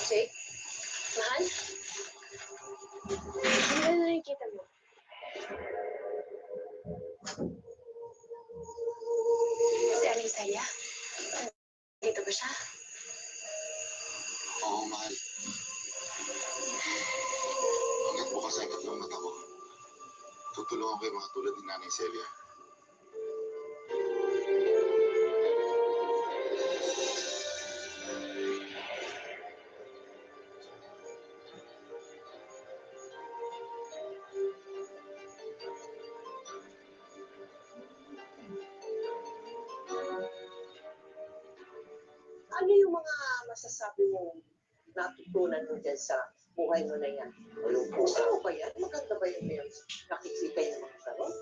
Jake? Mahal? Ano na nakikita mo? Si Alisaya? Dito ba siya? Oo, mahal. Hanggat bukas ay tatlong mata ko, tutulungan ko yung mga tulad ni Nanay Celia. Ano yung mga masasabi mo natutunan mo dyan sa buhay mo na yan? Gusto mo ba yan? Maganda ba yung nakikita yung mga sarong?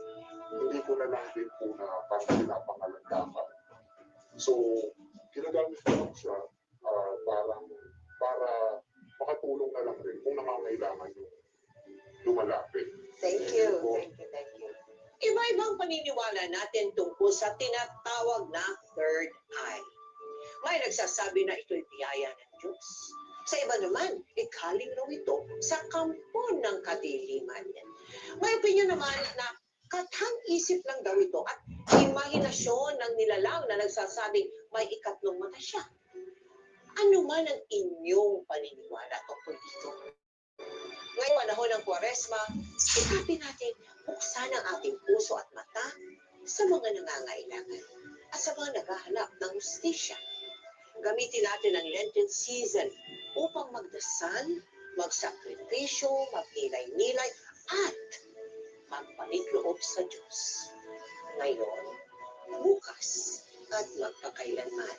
Hindi ko na lang din po na parang pinapangalandakan. So, ginagamit ko lang siya para makatulong na lang rin kung nangangailangan yung lumalapit. Thank you. Thank you. Iba-ibang paniniwala natin tungkol sa tinatawag na third eye. May nagsasabi na ito'y biyaya ng Diyos. Sa iba naman, ikaling raw ito sa kampo ng kadiliman. May opinion naman na katang-isip lang daw ito at imahinasyon ng nilalang na nagsasabing may ikatlong mata siya. Ano man ang inyong paniniwala tungkol dito? Ngayong panahon ng Kwaresma, sikapin natin buksan ang ating puso at mata sa mga nangangailangan at sa mga naghahanap ng hustisya. Gamitin natin ang Lenten season upang magdasal, magsakripisyo, magnilay-nilay, at magpanitloob sa Diyos. Ngayon, bukas, at magpakailanman.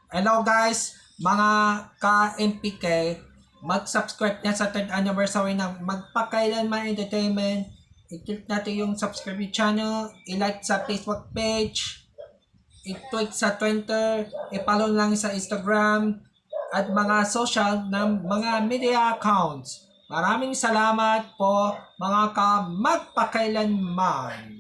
Hello guys, mga ka-MPK, mag-subscribe na sa 3rd anniversary ng Magpakailanman Entertainment. I-click natin yung subscribe channel, i-like sa Facebook page, i-tweet sa Twitter, i-follow lang sa Instagram, at mga social ng mga media accounts. Maraming salamat po mga ka-magpakailanman.